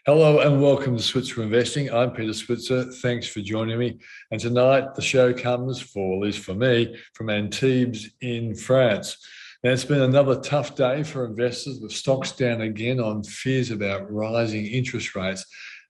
Hello and welcome to Switzer Investing. I'm Peter Switzer. Thanks for joining me. And tonight the show comes, for at least for me, from Antibes in France. Now it's been another tough day for investors with stocks down again on fears about rising interest rates.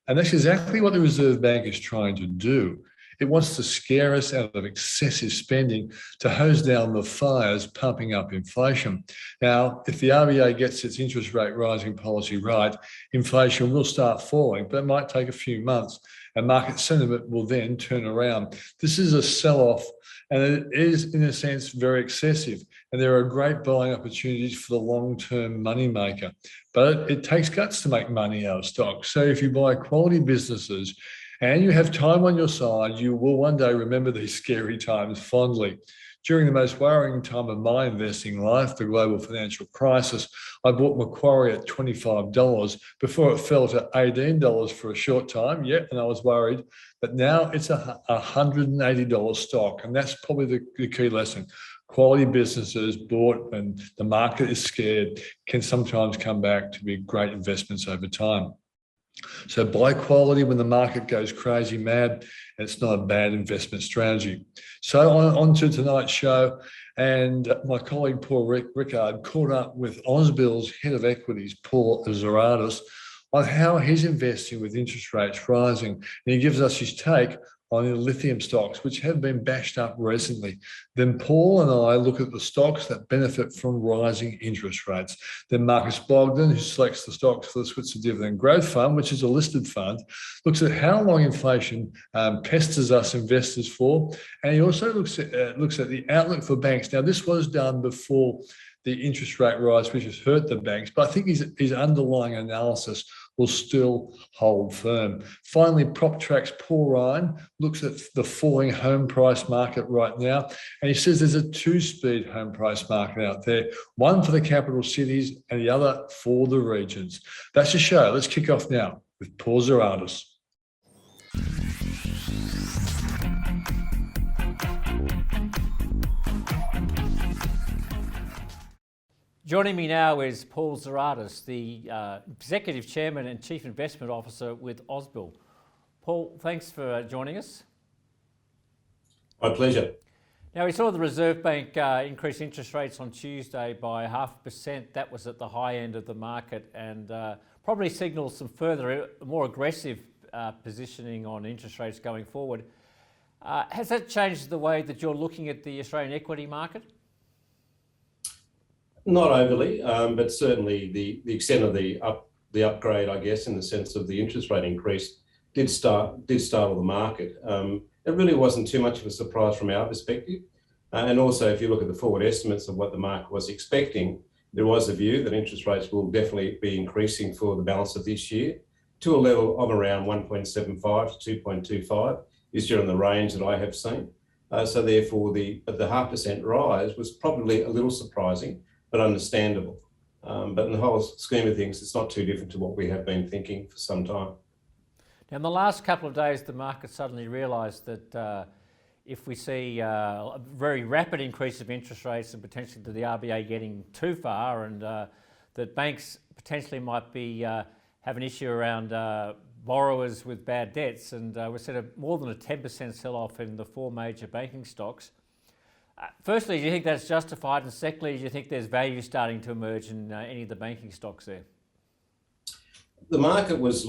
And that's exactly what the Reserve Bank is trying to do. It wants to scare us out of excessive spending to hose down the fires pumping up inflation. Now, if the RBA gets its interest rate rising policy right, inflation will start falling, but it might take a few months and market sentiment will then turn around. This is a sell-off and it is, in a sense, very excessive. And there are great buying opportunities for the long-term moneymaker. But it takes guts to make money out of stocks. So if you buy quality businesses, and you have time on your side, you will one day remember these scary times fondly. During the most worrying time of my investing life, the global financial crisis, I bought Macquarie at $25 before it fell to $18 for a short time. Yeah, and I was worried, but now it's a $180 stock. And that's probably the key lesson. Quality businesses bought and the market is scared can sometimes come back to be great investments over time. So buy quality when the market goes crazy mad. It's not a bad investment strategy. So on to tonight's show, and my colleague Paul Rickard caught up with Ausbill's head of equities, Paul Xiradis, on how he's investing with interest rates rising. And he gives us his take on the lithium stocks, which have been bashed up recently. Then Paul and I look at the stocks that benefit from rising interest rates. Then Marcus Bogdan, who selects the stocks for the Switzer Dividend Growth Fund, which is a listed fund, looks at how long inflation pesters us investors for. And he also looks at the outlook for banks. Now, this was done before the interest rate rise, which has hurt the banks, but I think his underlying analysis will still hold firm. Finally, PropTrack's Paul Ryan looks at the falling home price market right now, and he says there's a two-speed home price market out there, one for the capital cities and the other for the regions. That's the show. Let's kick off now with Paul Xiradis. Joining me now is Paul Xiradis, the Executive Chairman and Chief Investment Officer with Ausbill. Paul, thanks for joining us. My pleasure. Now, we saw the Reserve Bank increase interest rates on Tuesday by 0.5%. That was at the high end of the market and probably signals some further, more aggressive positioning on interest rates going forward. Has that changed the way that you're looking at the Australian equity market? Not overly, but certainly the extent of the upgrade, I guess, in the sense of the interest rate increase, did startle the market. It really wasn't too much of a surprise from our perspective. And also, if you look at the forward estimates of what the market was expecting, there was a view that interest rates will definitely be increasing for the balance of this year to a level of around 1.75 to 2.25 is during the range that I have seen. So therefore, the 0.5% rise was probably a little surprising, but understandable. But in the whole scheme of things, it's not too different to what we have been thinking for some time. Now, in the last couple of days, the market suddenly realised that if we see a very rapid increase of interest rates and potentially the RBA getting too far, and that banks potentially might be have an issue around borrowers with bad debts, and we said more than a 10% sell-off in the four major banking stocks. Firstly, do you think that's justified? And secondly, do you think there's value starting to emerge in any of the banking stocks there? The market was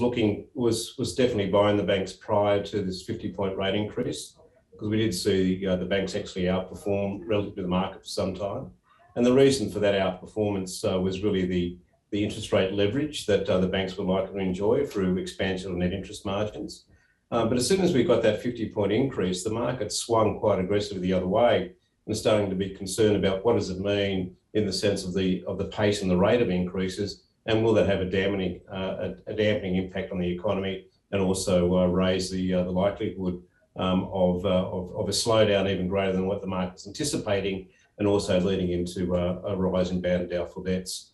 definitely buying the banks prior to this 50-point rate increase, because we did see the banks actually outperform relative to the market for some time. And the reason for that outperformance was really the interest rate leverage that the banks were likely to enjoy through expansion of net interest margins. But as soon as we got that 50-point increase, the market swung quite aggressively the other way, and starting to be concerned about what does it mean in the sense of the pace and the rate of increases, and will that have a dampening impact on the economy, and also raise the likelihood of a slowdown even greater than what the market's anticipating, and also leading into a rise in bad and doubtful debts.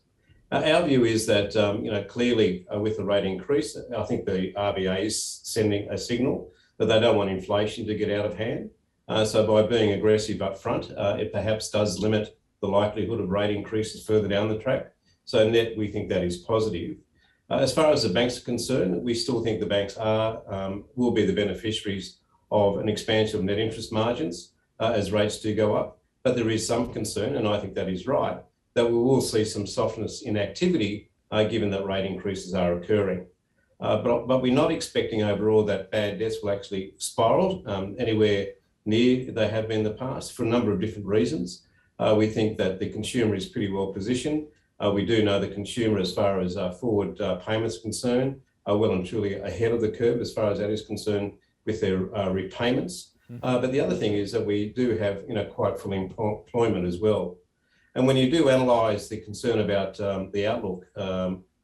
Our view is that clearly with the rate increase, I think the RBA is sending a signal that they don't want inflation to get out of hand. So by being aggressive up front, it perhaps does limit the likelihood of rate increases further down the track. So net, we think that is positive. As far as the banks are concerned, we still think the banks will be the beneficiaries of an expansion of net interest margins as rates do go up. But there is some concern, and I think that is right, that we will see some softness in activity given that rate increases are occurring. But we're not expecting overall that bad debts will actually spiral anywhere near they have been in the past for a number of different reasons. We think that the consumer is pretty well positioned. We do know the consumer, as far as forward payments concerned, are well and truly ahead of the curve as far as that is concerned with their repayments. But the other thing is that we do have quite full employment as well. And when you do analyse the concern about the outlook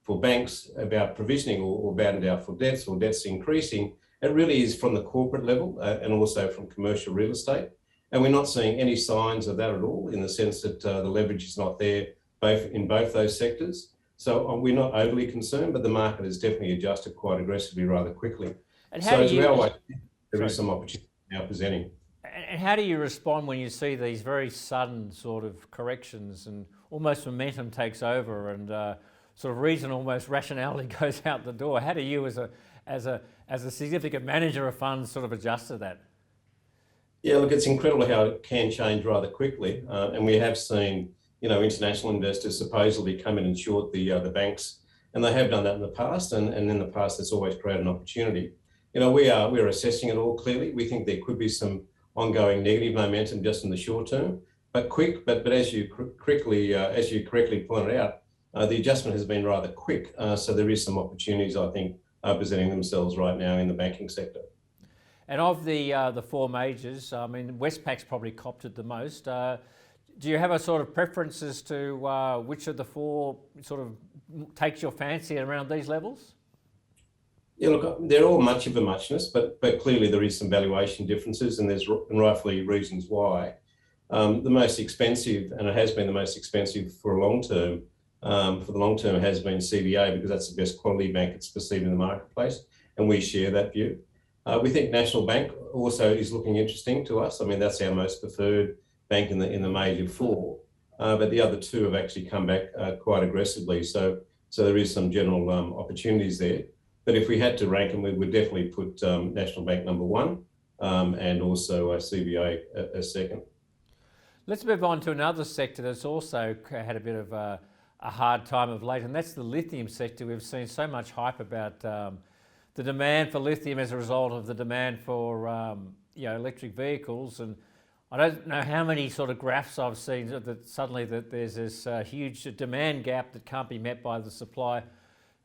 for banks about provisioning or bad doubtful debts or debts increasing, it really is from the corporate level and also from commercial real estate. And we're not seeing any signs of that at all, in the sense that the leverage is not there in both those sectors. So we're not overly concerned, but the market has definitely adjusted quite aggressively rather quickly. And how do you, there is some opportunity now presenting. And how do you respond when you see these very sudden sort of corrections and almost momentum takes over and sort of reason, almost rationality goes out the door? How do you, as a significant manager of funds, sort of adjust to that? Yeah, look, it's incredible how it can change rather quickly, and we have seen international investors supposedly come in and short the banks, and they have done that in the past, and in the past that's always created an opportunity. We're assessing it all clearly. We think there could be some ongoing negative momentum just in the short term, but as you correctly pointed out, the adjustment has been rather quick. So there is some opportunities, I think, presenting themselves right now in the banking sector. And of the four majors, I mean, Westpac's probably copped it the most. Do you have a sort of preference as to which of the four sort of takes your fancy around these levels? Yeah, look, they're all much of a muchness, but clearly there is some valuation differences, and there's rightfully reasons why. The most expensive, and it has been the most expensive for a long term, for the long term has been CBA, because that's the best quality bank it's perceived in the marketplace, and we share that view. We think National Bank also is looking interesting to us. I mean, that's our most preferred bank in the major four, but the other two have actually come back quite aggressively. So there is some general opportunities there. But if we had to rank them, we would definitely put National Bank number one and also CBA as second. Let's move on to another sector that's also had a bit of a hard time of late, and that's the lithium sector. We've seen so much hype about the demand for lithium as a result of the demand for electric vehicles, and I don't know how many sort of graphs I've seen that suddenly that there's this huge demand gap that can't be met by the supply.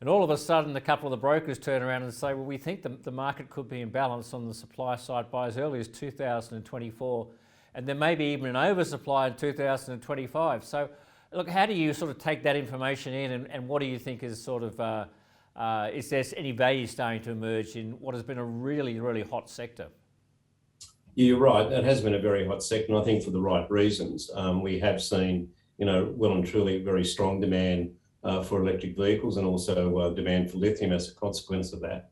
And all of a sudden, a couple of the brokers turn around and say, well, we think the market could be in balance on the supply side by as early as 2024, and there may be even an oversupply in 2025. So, look, how do you sort of take that information in, and what do you think is sort of, is there any value starting to emerge in what has been a really, really hot sector? Yeah, you're right. It has been a very hot sector, and I think for the right reasons. We have seen, well and truly very strong demand for electric vehicles, and also demand for lithium as a consequence of that.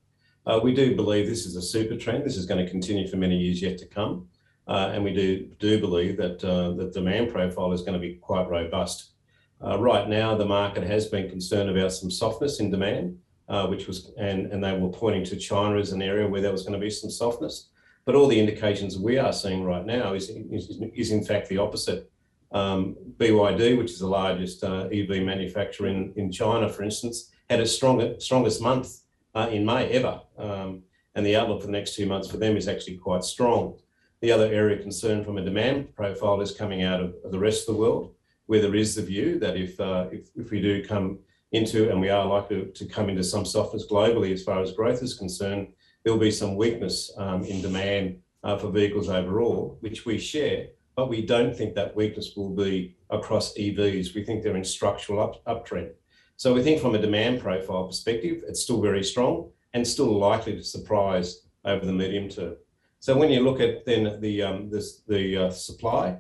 We do believe this is a super trend. This is going to continue for many years yet to come. And we do believe that the demand profile is going to be quite robust. Right now, the market has been concerned about some softness in demand, and they were pointing to China as an area where there was going to be some softness. But all the indications we are seeing right now is in fact the opposite. BYD, which is the largest EV manufacturer in China, for instance, had its strongest month in May ever. And the outlook for the next 2 months for them is actually quite strong. The other area of concern from a demand profile is coming out of the rest of the world, where there is the view that if we do come into, and we are likely to come into some softness globally as far as growth is concerned, there'll be some weakness in demand for vehicles overall, which we share. But we don't think that weakness will be across EVs. We think they're in structural uptrend. So we think from a demand profile perspective, it's still very strong and still likely to surprise over the medium term. So when you look at then the supply,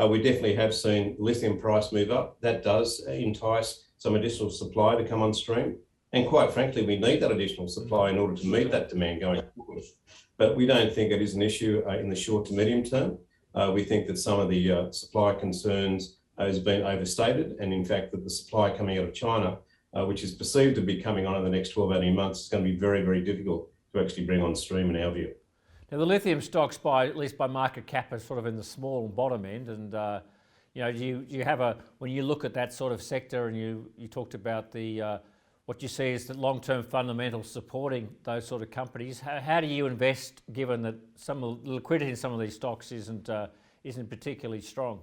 we definitely have seen lithium price move up. That does entice some additional supply to come on stream. And quite frankly, we need that additional supply in order to meet that demand going forward. But we don't think it is an issue in the short to medium term. We think that some of the supply concerns has been overstated, and in fact that the supply coming out of China which is perceived to be coming on in the next 12, 18 months, is going to be very, very difficult to actually bring on stream in our view. Now, the lithium stocks, at least by market cap, are sort of in the small and bottom end. And you have when you look at that sort of sector, and you talked about the what you see is the long-term fundamentals supporting those sort of companies. How do you invest, given that some of the liquidity in some of these stocks isn't particularly strong?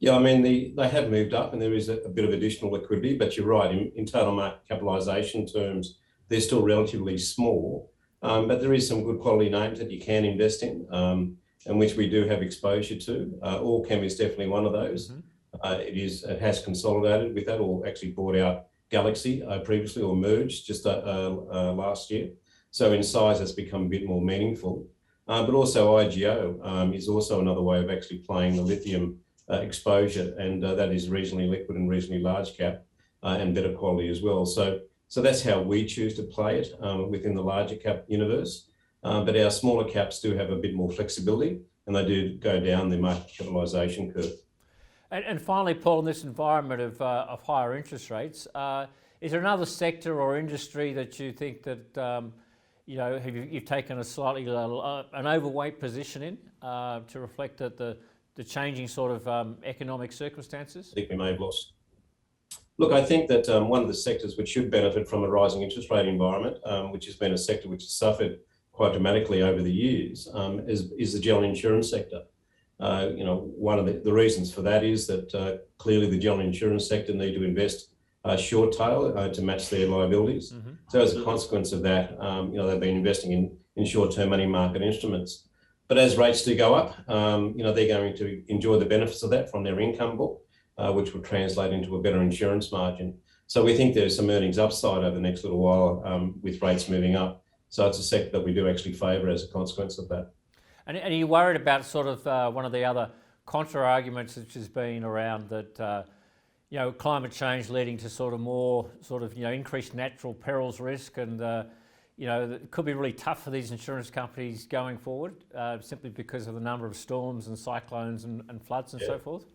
Yeah, I mean, they have moved up, and there is a bit of additional liquidity. But you're right, in total market capitalisation terms, they're still relatively small. But there is some good quality names that you can invest in, and which we do have exposure to. Allchem is definitely one of those. Mm-hmm. It has consolidated with that, or actually bought out Galaxy previously, or merged just last year. So in size, it's become a bit more meaningful. But also IGO is also another way of actually playing the lithium exposure, and that is reasonably liquid and reasonably large cap and better quality as well. So that's how we choose to play it within the larger cap universe. But our smaller caps do have a bit more flexibility, and they do go down the market capitalisation curve. And finally, Paul, in this environment of higher interest rates, is there another sector or industry that you think that you've taken a slightly an overweight position in to reflect that the changing sort of economic circumstances? I think we may have lost. Look, I think that one of the sectors which should benefit from a rising interest rate environment, which has been a sector which has suffered quite dramatically over the years, is the general insurance sector. One of the reasons for that is that clearly the general insurance sector need to invest short tail to match their liabilities. Mm-hmm. So as a consequence of that, they've been investing in short-term money market instruments. But as rates do go up, they're going to enjoy the benefits of that from their income book, which will translate into a better insurance margin. So we think there's some earnings upside over the next little while with rates moving up. So it's a sector that we do actually favour as a consequence of that. And are you worried about sort of one of the other contra arguments which has been around that, climate change leading to sort of more increased natural perils risk, and it could be really tough for these insurance companies going forward simply because of the number of storms and cyclones and floods and so forth?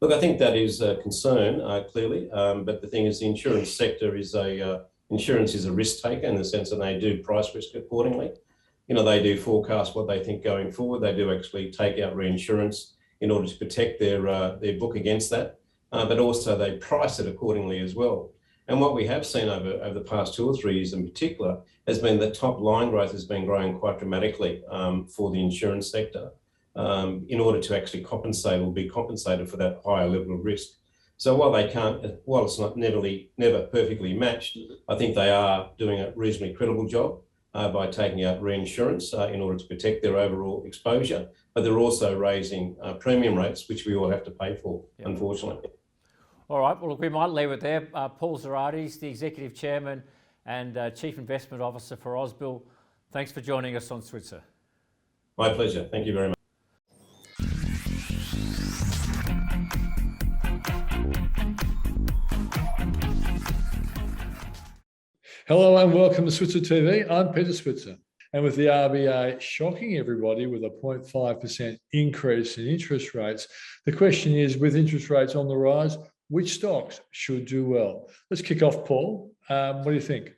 Look, I think that is a concern, clearly. But the thing is, the insurance sector insurance is a risk taker in the sense that they do price risk accordingly. They do forecast what they think going forward. They do actually take out reinsurance in order to protect their book against that. But also they price it accordingly as well. And what we have seen over the past 2 or 3 years in particular has been that top line growth has been growing quite dramatically for the insurance sector in order to actually compensate or be compensated for that higher level of risk. So while it's not never perfectly matched, I think they are doing a reasonably credible job by taking out reinsurance in order to protect their overall exposure. But they're also raising premium rates, which we all have to pay for, unfortunately. All right, well, look, we might leave it there. Paul Xiradis, the Executive Chairman and Chief Investment Officer for Ausbil. Thanks for joining us on Switzer. My pleasure. Thank you very much. Hello and welcome to Switzer TV. I'm Peter Switzer. And with the RBA shocking everybody with a 0.5% increase in interest rates, the question is, with interest rates on the rise, which stocks should do well? Let's kick off, Paul. What do you think?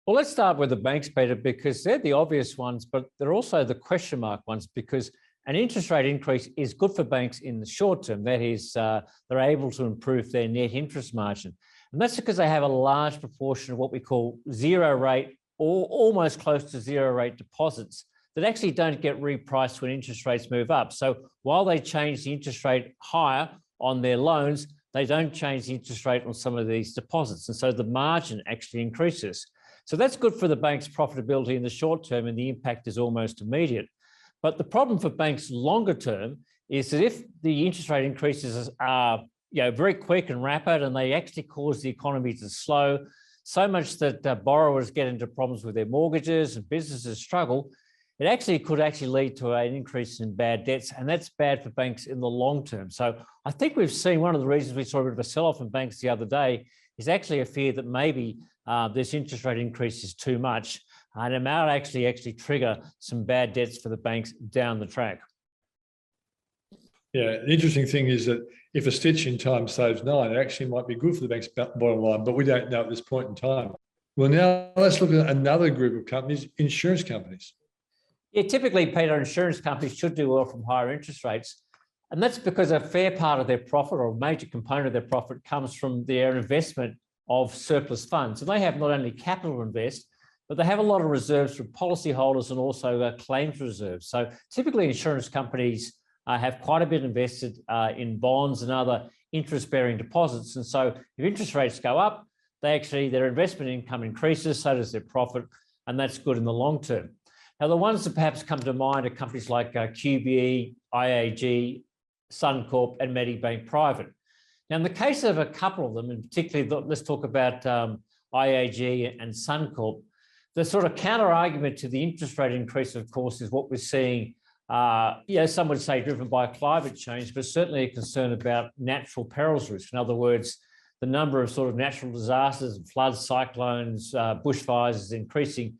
Well, let's start with the banks, Peter, because they're the obvious ones, but they're also the question mark ones, because an interest rate increase is good for banks in the short term. That is, they're able to improve their net interest margin. And that's because they have a large proportion of what we call zero rate or almost close to zero rate deposits that actually don't get repriced when interest rates move up. So while they change the interest rate higher on their loans, they don't change the interest rate on some of these deposits. And so the margin actually increases. So that's good for the bank's profitability in the short term, and the impact is almost immediate. But the problem for banks longer term is that if the interest rate increases are very quick and rapid, and they actually cause the economy to slow so much that borrowers get into problems with their mortgages and businesses struggle, it could lead to an increase in bad debts, and that's bad for banks in the long term. So I think we've seen one of the reasons we saw a bit of a sell-off in banks the other day is actually a fear that maybe this interest rate increase is too much, and it might actually trigger some bad debts for the banks down the track. Yeah, the interesting thing is that if a stitch in time saves 9, it actually might be good for the bank's bottom line, but we don't know at this point in time. Well, now let's look at another group of companies, insurance companies. Yeah, typically, Peter, insurance companies should do well from higher interest rates. And that's because a fair part of their profit, or a major component of their profit, comes from their investment of surplus funds. And they have not only capital to invest, but they have a lot of reserves from policyholders and also claims reserves. So typically insurance companies have quite a bit invested in bonds and other interest-bearing deposits. And so if interest rates go up, their investment income increases, so does their profit, and that's good in the long term. Now, the ones that perhaps come to mind are companies like QBE, IAG, Suncorp, and Medibank Private. Now, in the case of a couple of them, and particularly, let's talk about IAG and Suncorp, the sort of counter argument to the interest rate increase, of course, is what we're seeing, some would say driven by climate change, but certainly a concern about natural perils risk. In other words, the number of sort of natural disasters, floods, cyclones, bushfires is increasing,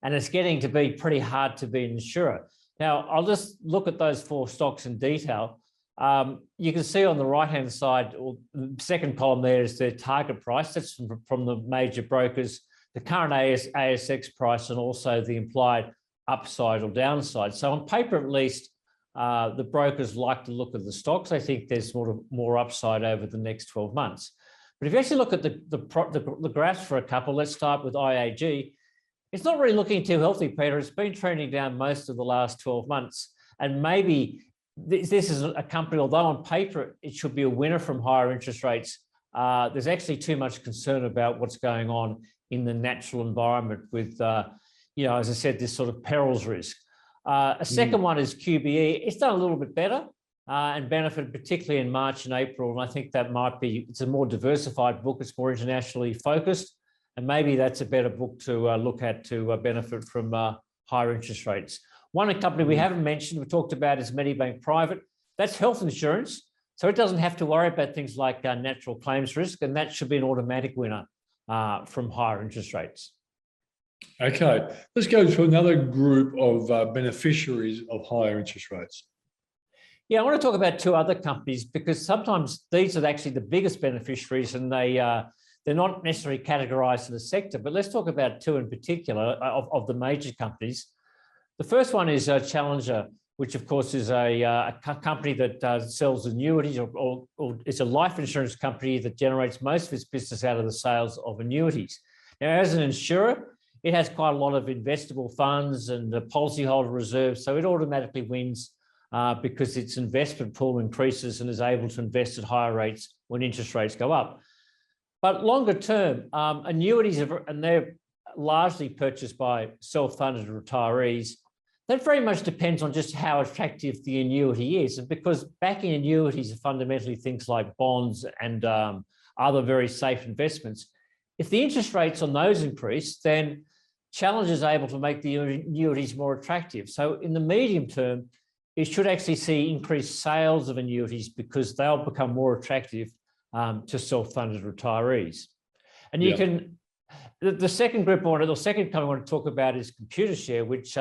and it's getting to be pretty hard to be an insurer. Now, I'll just look at those 4 stocks in detail. You can see on the right-hand side, or the second column there, is their target price. That's from the major brokers, the current ASX price, and also the implied upside or downside. So on paper, at least, the brokers like to look at the stocks. They think there's more upside over the next 12 months. But if you actually look at the graphs for a couple, let's start with IAG. It's not really looking too healthy, Peter. It's been trending down most of the last 12 months. And maybe this is a company, although on paper it should be a winner from higher interest rates, there's actually too much concern about what's going on in the natural environment with, as I said, this sort of perils risk. A second one is QBE. It's done a little bit better and benefited particularly in March and April. And I think that it's a more diversified book. It's more internationally focused. And maybe that's a better book to look at to benefit from higher interest rates. One company we haven't mentioned, we talked about, is Medibank Private. That's health insurance. So it doesn't have to worry about things like natural claims risk. And that should be an automatic winner from higher interest rates. Okay, let's go to another group of beneficiaries of higher interest rates. Yeah, I want to talk about 2 other companies because sometimes these are actually the biggest beneficiaries, and they're not necessarily categorized in a sector. But let's talk about 2 in particular of the major companies. The first one is Challenger, which of course is a company that sells annuities, or it's a life insurance company that generates most of its business out of the sales of annuities. Now, as an insurer, it has quite a lot of investable funds and policyholder reserves, so it automatically wins because its investment pool increases and is able to invest at higher rates when interest rates go up. But longer term, annuities, and they're largely purchased by self-funded retirees, that very much depends on just how attractive the annuity is. And because backing annuities are fundamentally things like bonds and other very safe investments, if the interest rates on those increase, then Challenger is able to make the annuities more attractive. So in the medium term, it should actually see increased sales of annuities because they'll become more attractive to self-funded retirees. And you can, the second group the second company I want to talk about is Computershare, which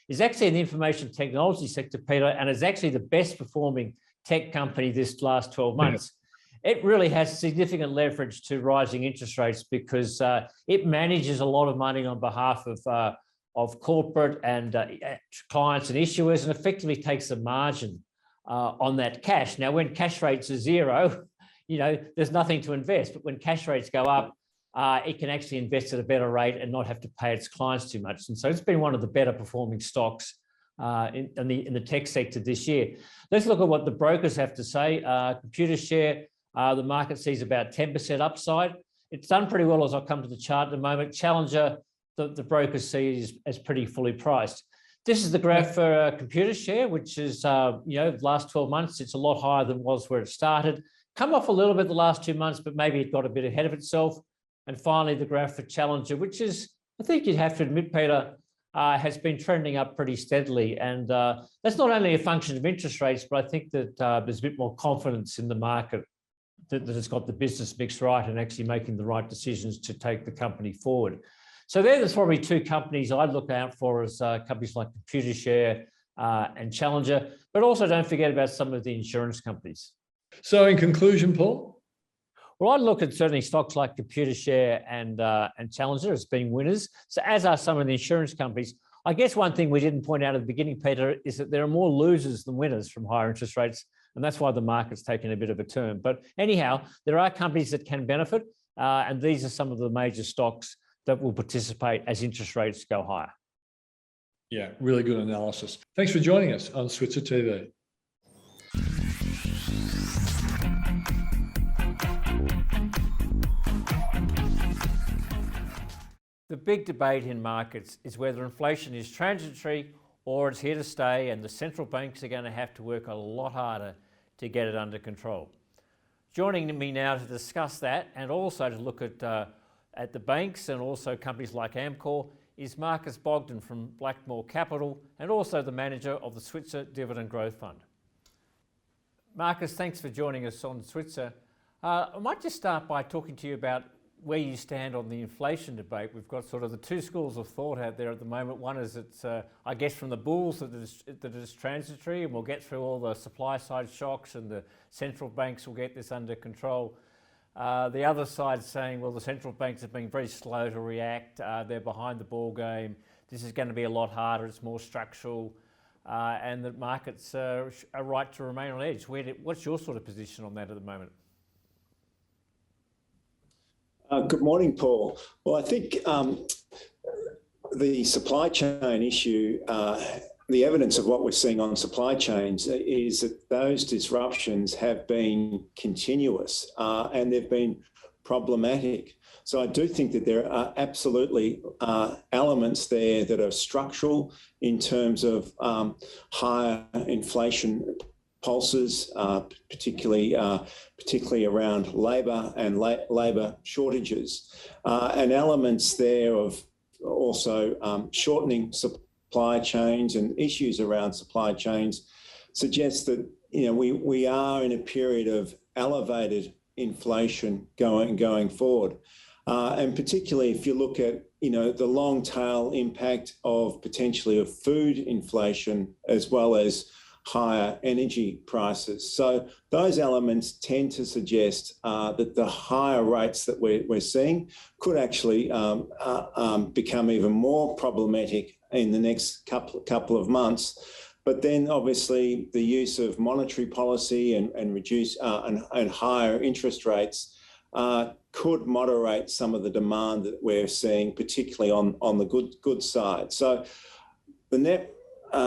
is actually in the information technology sector, Peter, and is actually the best performing tech company this last 12 months. It really has significant leverage to rising interest rates because it manages a lot of money on behalf of corporate and clients and issuers, and effectively takes a margin on that cash. Now, when cash rates are 0, there's nothing to invest. But when cash rates go up, it can actually invest at a better rate and not have to pay its clients too much. And so it's been one of the better performing stocks in the tech sector this year. Let's look at what the brokers have to say. Computershare, the market sees about 10% upside. It's done pretty well as I'll come to the chart in a moment. Challenger, the brokers see as pretty fully priced. This is the graph for Computershare, which is, the last 12 months, it's a lot higher than was where it started. Come off a little bit the last 2 months, but maybe it got a bit ahead of itself. And finally, the graph for Challenger, which is, I think you'd have to admit, Peter, has been trending up pretty steadily. And that's not only a function of interest rates, but I think that there's a bit more confidence in the market that it's got the business mix right and actually making the right decisions to take the company forward. So there's probably 2 companies I'd look out for as companies like Computershare and Challenger, but also don't forget about some of the insurance companies. So in conclusion, Paul? Well, I'd look at certainly stocks like Computershare and Challenger as being winners. So as are some of the insurance companies. I guess one thing we didn't point out at the beginning, Peter, is that there are more losers than winners from higher interest rates, and that's why the market's taken a bit of a turn. But anyhow, there are companies that can benefit, and these are some of the major stocks that will participate as interest rates go higher. Yeah, really good analysis. Thanks for joining us on Switzer TV. The big debate in markets is whether inflation is transitory or it's here to stay, and the central banks are going to have to work a lot harder to get it under control. Joining me now to discuss that and also to look at the banks and also companies like Amcor is Bogdan from Blackmore Capital and also the manager of the Switzer Dividend Growth Fund. Marcus, thanks for joining us on Switzer. I might just start by talking to you about where you stand on the inflation debate. We've got sort of the two schools of thought out there at the moment. One is it's, I guess, from the bulls that it is transitory, and we'll get through all the supply side shocks and the central banks will get this under control. The other side saying, well, the central banks have been very slow to react. They're behind the ball game. This is going to be a lot harder. It's more structural, and the markets are right to remain on edge. What's your sort of position on that at the moment? Good morning, Paul. Well, I think the supply chain issue, the evidence of what we're seeing on supply chains is that those disruptions have been continuous and they've been problematic. So I do think that there are absolutely elements there that are structural in terms of higher inflation pulses, particularly around labour and labour shortages, and elements there of also shortening supply chains and issues around supply chains suggest that we are in a period of elevated inflation going forward, and particularly if you look at the long tail impact of potentially of food inflation as well as higher energy prices. So those elements tend to suggest that the higher rates that we're seeing could actually become even more problematic in the next couple of months. But then obviously the use of monetary policy and reduce and higher interest rates could moderate some of the demand that we're seeing, particularly on the good side. So the net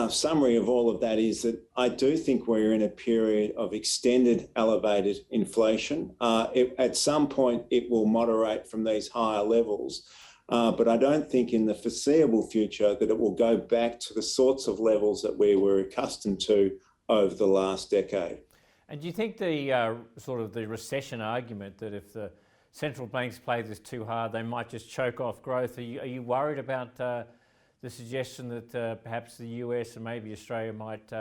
summary of all of that is that I do think we're in a period of extended elevated inflation. At some point, it will moderate from these higher levels, but I don't think in the foreseeable future that it will go back to the sorts of levels that we were accustomed to over the last decade. And do you think the sort of the recession argument that if the central banks play this too hard, they might just choke off growth? Are you worried about the suggestion that perhaps the US and maybe Australia might,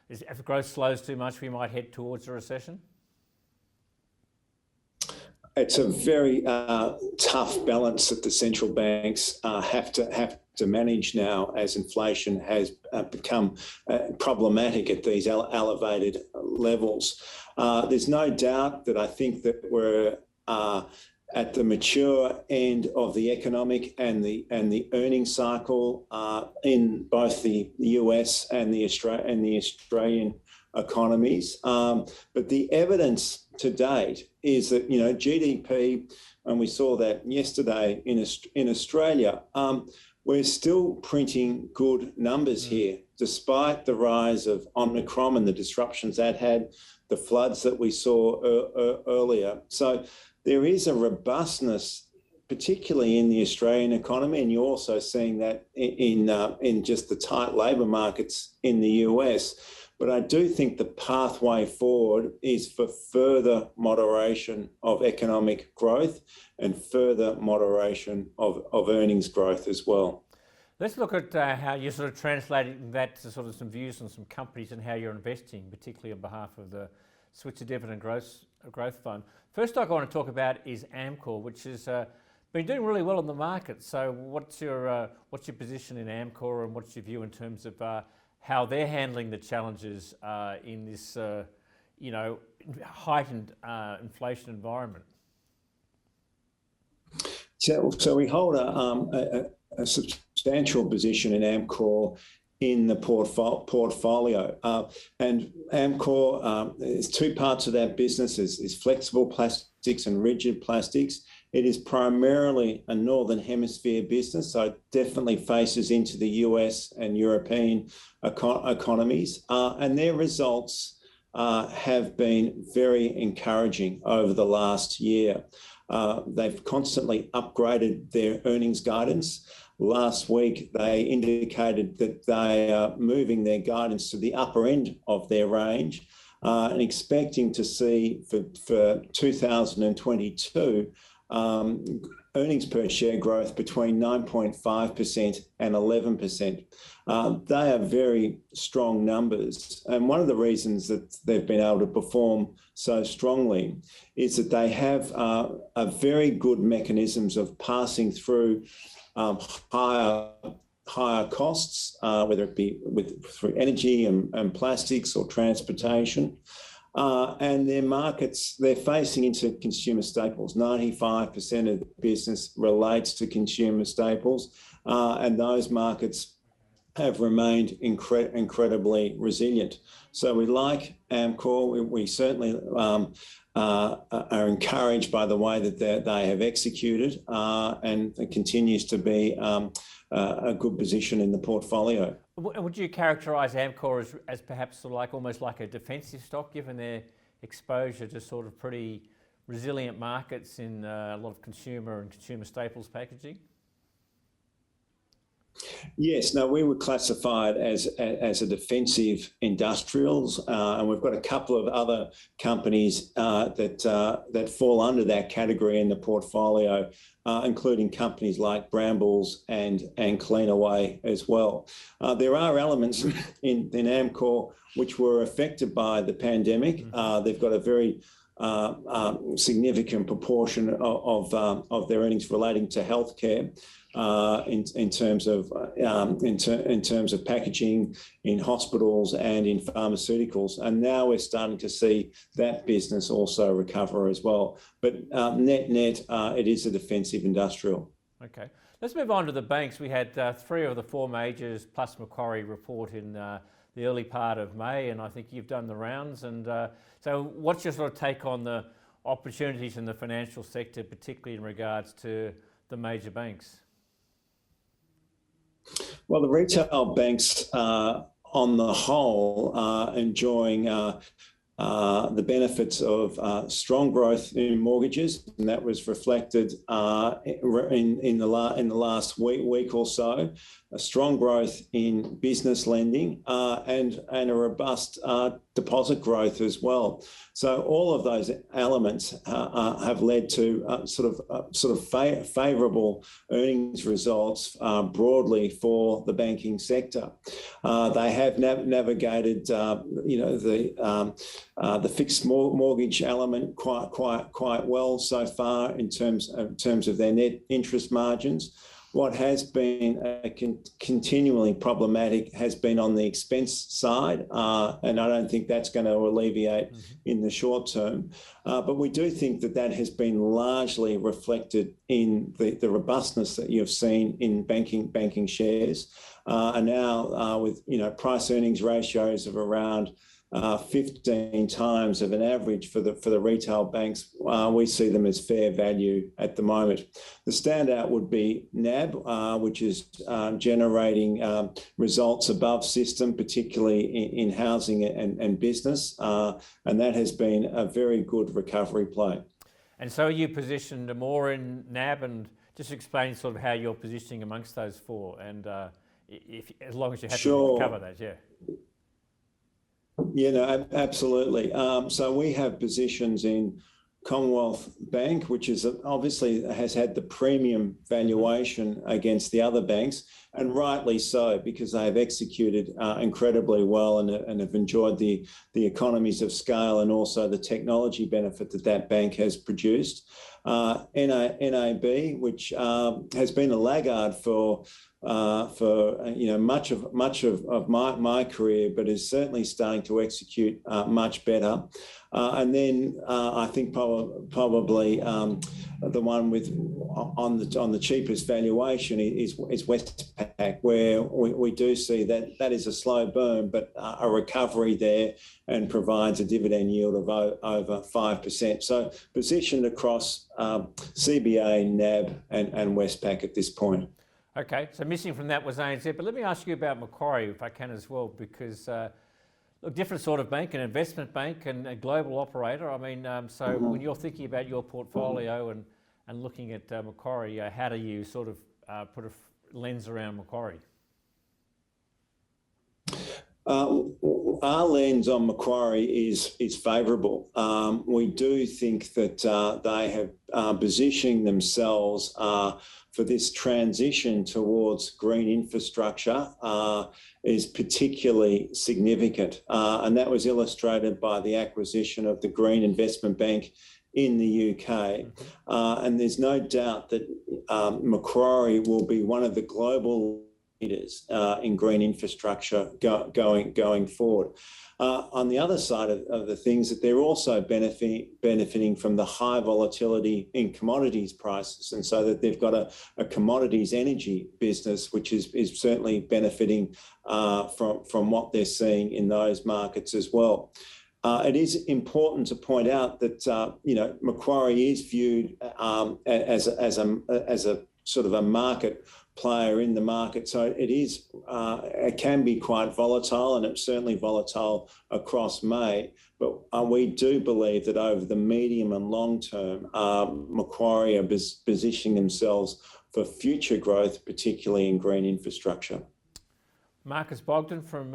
if growth slows too much, we might head towards a recession? It's a very tough balance that the central banks have to manage now as inflation has become problematic at these elevated levels. There's no doubt that I think that we're at the mature end of the economic and the earnings cycle in both the US and the Australian economies. But the evidence to date is that GDP, and we saw that yesterday in Australia, we're still printing good numbers here, despite the rise of Omicron and the disruptions that had, the floods that we saw earlier. So there is a robustness, particularly in the Australian economy, and you're also seeing that in just the tight labour markets in the US. But I do think the pathway forward is for further moderation of economic growth and further moderation of earnings growth as well. Let's look at how you're sort of translating that to sort of some views on some companies and how you're investing, particularly on behalf of the Switzer Dividend Growth Fund. First stock I want to talk about is Amcor, which has been doing really well in the market. So what's your position in Amcor, and what's your view in terms of how they're handling the challenges in this, heightened inflation environment. So we hold a substantial position in Amcor in the portfolio. And Amcor, there's two parts of that business, is flexible plastics and rigid plastics. It is primarily a Northern Hemisphere business, so it definitely faces into the US and European economies. And their results have been very encouraging over the last year. They've constantly upgraded their earnings guidance. Last week, they indicated that they are moving their guidance to the upper end of their range and expecting to see for 2022 earnings per share growth between 9.5% and 11%. They are very strong numbers. And one of the reasons that they've been able to perform so strongly is that they have a very good mechanisms of passing through higher costs, whether it be through energy and plastics or transportation. And their markets, they're facing into consumer staples. 95% of the business relates to consumer staples, and those markets have remained incredibly resilient. So we like Amcor. We certainly are encouraged by the way that they have executed, and it continues to be a good position in the portfolio. Would you characterise Amcor as perhaps sort of like almost like a defensive stock, given their exposure to sort of pretty resilient markets in a lot of consumer and consumer staples packaging? Yes, no, we would classify it as a defensive industrials, and we've got a couple of other companies that fall under that category in the portfolio, including companies like Brambles and Cleanaway as well. There are elements in Amcor which were affected by the pandemic. They've got a very significant proportion of their earnings relating to healthcare. In terms of packaging in hospitals and in pharmaceuticals, and now we're starting to see that business also recover as well. But net, it is a defensive industrial. Okay, let's move on to the banks. We had 3 of the 4 majors plus Macquarie report in the early part of May, and I think you've done the rounds. And so, what's your sort of take on the opportunities in the financial sector, particularly in regards to the major banks? Well, the retail banks on the whole are enjoying the benefits of strong growth in mortgages, and that was reflected in the last week or so. A strong growth in business lending and a robust deposit growth as well. So all of those elements have led to sort of favourable earnings results broadly for the banking sector. They have navigated, the fixed mortgage element quite well so far in terms of their net interest margins. What has been continually problematic has been on the expense side, and I don't think that's going to alleviate in the short term. But we do think that has been largely reflected in the robustness that you've seen in banking shares. And now with price earnings ratios of around 15 times of an average for the retail banks, we see them as fair value at the moment. The standout would be NAB, which is generating results above system, particularly in housing and business, and that has been a very good recovery play. And so are you positioned more in NAB, and just explain sort of how you're positioning amongst those 4, and as long as you're happy to cover that, yeah. Yeah, no, absolutely. So we have positions in Commonwealth Bank, which is obviously has had the premium valuation against the other banks, and rightly so, because they have executed incredibly well and have enjoyed the economies of scale and also the technology benefit that bank has produced. NAB, which has been a laggard for much of my career, but is certainly starting to execute much better. And then I think probably the one with on the cheapest valuation is Westpac, where we do see that is a slow burn, but a recovery there, and provides a dividend yield of over 5%. So positioned across CBA, NAB, and Westpac at this point. Okay, so missing from that was ANZ, but let me ask you about Macquarie, if I can as well, because look, different sort of bank, an investment bank and a global operator. I mean, so when you're thinking about your portfolio and looking at Macquarie, how do you sort of put a lens around Macquarie? Our lens on Macquarie is favourable. We do think that they have positioning themselves for this transition towards green infrastructure is particularly significant. And that was illustrated by the acquisition of the Green Investment Bank in the UK. And there's no doubt that Macquarie will be one of the global leaders in green infrastructure going forward. On the other side of the things, that they're also benefiting from the high volatility in commodities prices, and so that they've got a commodities energy business, which is certainly benefiting from what they're seeing in those markets as well. It is important to point out that Macquarie is viewed as a sort of a market player in the market, so it can be quite volatile, and it's certainly volatile across May. But we do believe that over the medium and long term, Macquarie are positioning themselves for future growth, particularly in green infrastructure. Marcus Bogdan from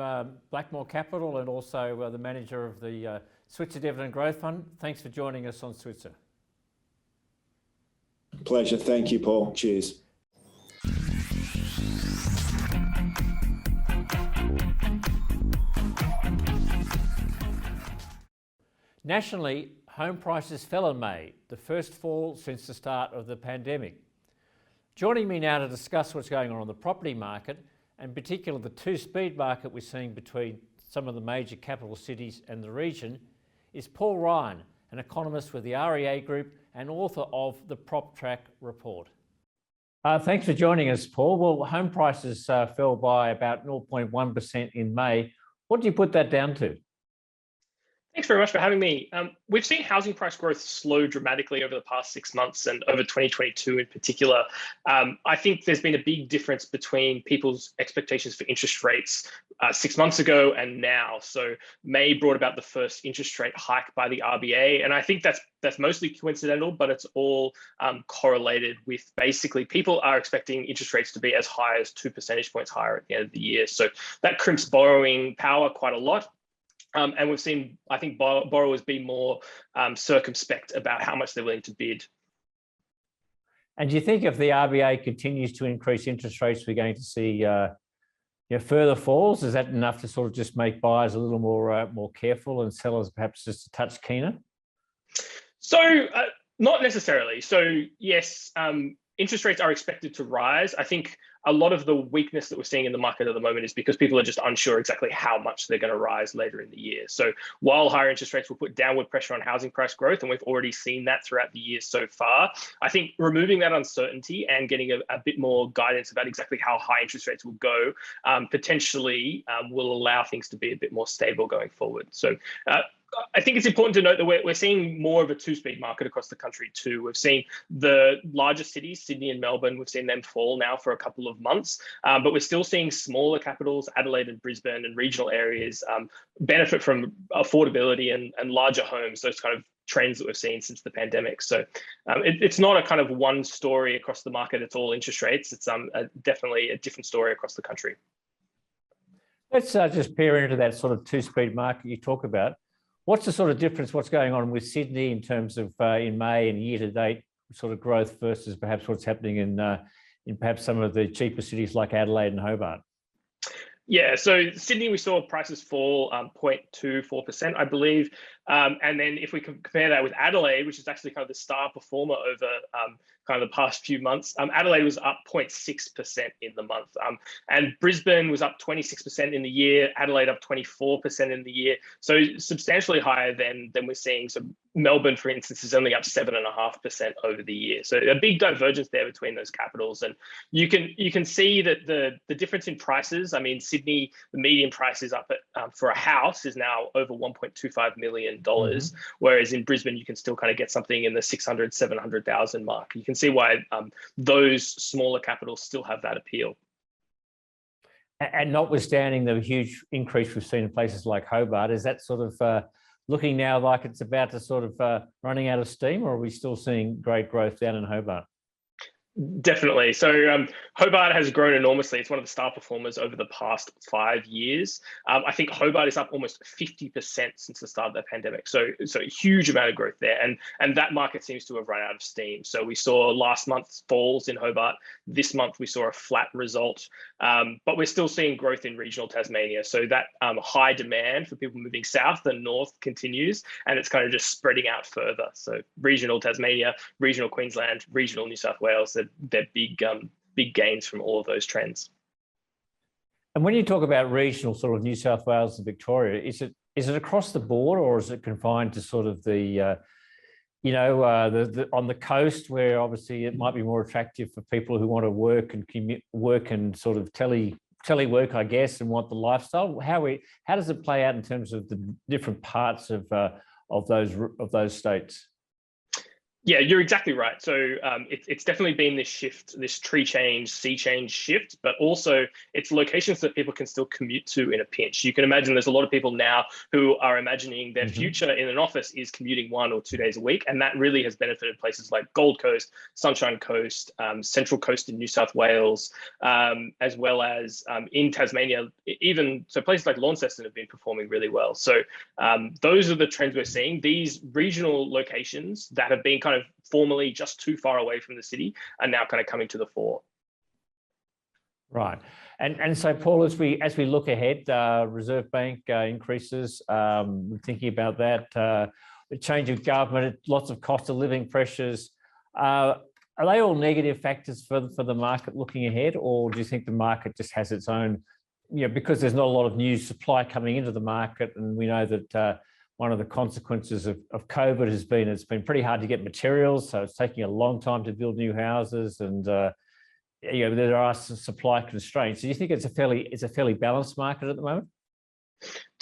Blackmore Capital, and also the manager of the Switzer Dividend Growth Fund. Thanks for joining us on Switzer. Pleasure. Thank you, Paul. Cheers. Nationally, home prices fell in May, the first fall since the start of the pandemic. Joining me now to discuss what's going on the property market, and particularly the two-speed market we're seeing between some of the major capital cities and the region, is Paul Ryan, an economist with the REA Group and author of the PropTrack report. Thanks for joining us, Paul. Well, home prices fell by about 0.1% in May. What do you put that down to? Thanks very much for having me. We've seen housing price growth slow dramatically over the past 6 months, and over 2022 in particular. I think there's been a big difference between people's expectations for interest rates 6 months ago and now. So May brought about the first interest rate hike by the RBA, and I think that's mostly coincidental, but it's all correlated with basically people are expecting interest rates to be as high as 2 percentage points higher at the end of the year. So that crimps borrowing power quite a lot. And we've seen, I think, borrowers be more circumspect about how much they're willing to bid. And do you think if the RBA continues to increase interest rates, we're going to see further falls? Is that enough to sort of just make buyers a little more careful and sellers perhaps just a touch keener? So not necessarily. So yes, interest rates are expected to rise. I think a lot of the weakness that we're seeing in the market at the moment is because people are just unsure exactly how much they're going to rise later in the year. So while higher interest rates will put downward pressure on housing price growth, and we've already seen that throughout the year so far, I think removing that uncertainty and getting a bit more guidance about exactly how high interest rates will go potentially will allow things to be a bit more stable going forward. So I think it's important to note that we're seeing more of a two-speed market across the country too. We've seen the larger cities, Sydney and Melbourne, we've seen them fall now for a couple of months, but we're still seeing smaller capitals, Adelaide and Brisbane and regional areas benefit from affordability and larger homes, those kind of trends that we've seen since the pandemic. So it's not a kind of one story across the market, it's all interest rates. It's definitely a different story across the country. Let's just peer into that sort of two-speed market you talk about. What's the sort of difference, what's going on with Sydney in terms of in May and year-to-date sort of growth versus perhaps what's happening in perhaps some of the cheaper cities like Adelaide and Hobart? Yeah, so Sydney, we saw prices fall 0.24%, I believe. And then if we compare that with Adelaide, which is actually kind of the star performer over kind of the past few months, Adelaide was up 0.6% in the month. And Brisbane was up 26% in the year, Adelaide up 24% in the year. So substantially higher than we're seeing. So Melbourne, for instance, is only up 7.5% over the year. So a big divergence there between those capitals. And you can see that the difference in prices, I mean, Sydney, the median price is up at, for a house is now over $1.25 million. Whereas in Brisbane, you can still kind of get something in the 600, 700,000 mark. You can see why those smaller capitals still have that appeal. And notwithstanding the huge increase we've seen in places like Hobart, is that sort of looking now like it's about to sort of running out of steam, or are we still seeing great growth down in Hobart? Definitely. So Hobart has grown enormously. It's one of the star performers over the past 5 years. I think Hobart is up almost 50% since the start of the pandemic. So a huge amount of growth there. And that market seems to have run out of steam. So we saw last month's falls in Hobart. This month, we saw a flat result. But we're still seeing growth in regional Tasmania. So that high demand for people moving south and north continues. And it's kind of just spreading out further. So regional Tasmania, regional Queensland, regional New South Wales, they're big gains from all of those trends. And when you talk about regional sort of New South Wales and Victoria, is it across the board, or is it confined to sort of the on the coast, where obviously it might be more attractive for people who want to work and commute, work and sort of telework, I guess, and want the lifestyle? How does it play out in terms of the different parts of those states? Yeah, you're exactly right. So it's definitely been this shift, this tree change, sea change shift, but also it's locations that people can still commute to in a pinch. You can imagine there's a lot of people now who are imagining their future in an office is commuting 1 or 2 days a week. And that really has benefited places like Gold Coast, Sunshine Coast, Central Coast in New South Wales, as well as in Tasmania, even so places like Launceston have been performing really well. So those are the trends we're seeing. These regional locations that have been kind of formerly just too far away from the city are now kind of coming to the fore. Right. And so, Paul, as we look ahead, Reserve Bank increases, we're thinking about that, the change of government, lots of cost of living pressures. Are they all negative factors for the market looking ahead, or do you think the market just has its own, because there's not a lot of new supply coming into the market, and we know that one of the consequences of COVID has been it's been pretty hard to get materials, so it's taking a long time to build new houses, and there are some supply constraints. Do you think it's a fairly balanced market at the moment?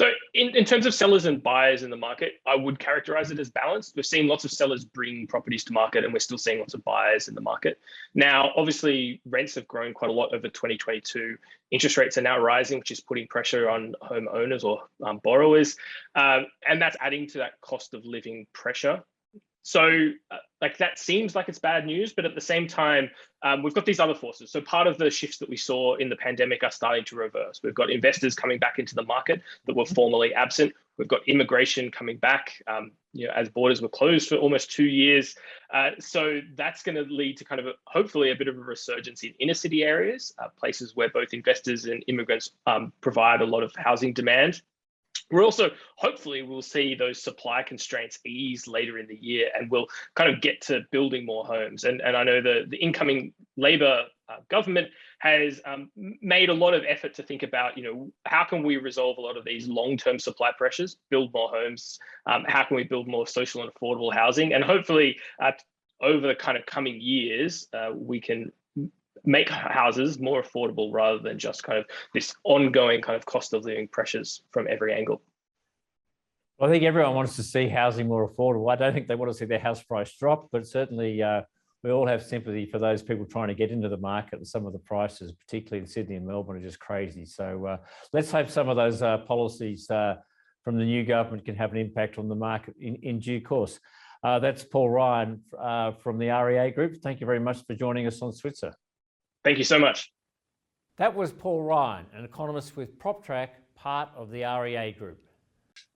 So in terms of sellers and buyers in the market, I would characterize it as balanced. We've seen lots of sellers bring properties to market, and we're still seeing lots of buyers in the market. Now, obviously, rents have grown quite a lot over 2022. Interest rates are now rising, which is putting pressure on homeowners or borrowers. And that's adding to that cost of living pressure. So that seems like it's bad news, but at the same time, we've got these other forces. So part of the shifts that we saw in the pandemic are starting to reverse. We've got investors coming back into the market that were formerly absent. We've got immigration coming back, as borders were closed for almost 2 years. So that's going to lead to kind of hopefully a bit of a resurgence in inner city areas, places where both investors and immigrants provide a lot of housing demand. We're also, hopefully, we'll see those supply constraints ease later in the year, and we'll kind of get to building more homes. And I know the incoming Labor government has made a lot of effort to think about, how can we resolve a lot of these long-term supply pressures, build more homes, how can we build more social and affordable housing? And hopefully, over the kind of coming years, we can make houses more affordable rather than just kind of this ongoing kind of cost of living pressures from every angle. Well, I think everyone wants to see housing more affordable. I don't think they want to see their house price drop, but certainly we all have sympathy for those people trying to get into the market, and some of the prices, particularly in Sydney and Melbourne, are just crazy. So let's hope some of those policies from the new government can have an impact on the market in due course. That's Paul Ryan from the REA Group. Thank you very much for joining us on Switzer. Thank you so much. That was Paul Ryan, an economist with PropTrack, part of the REA Group.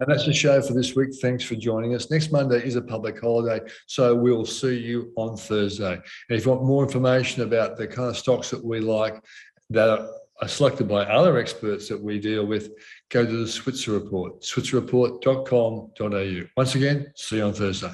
And that's the show for this week. Thanks for joining us. Next Monday is a public holiday, so we'll see you on Thursday. And if you want more information about the kind of stocks that we like that are selected by other experts that we deal with, go to the Switzer report, switzerreport.com.au. Once again, see you on Thursday.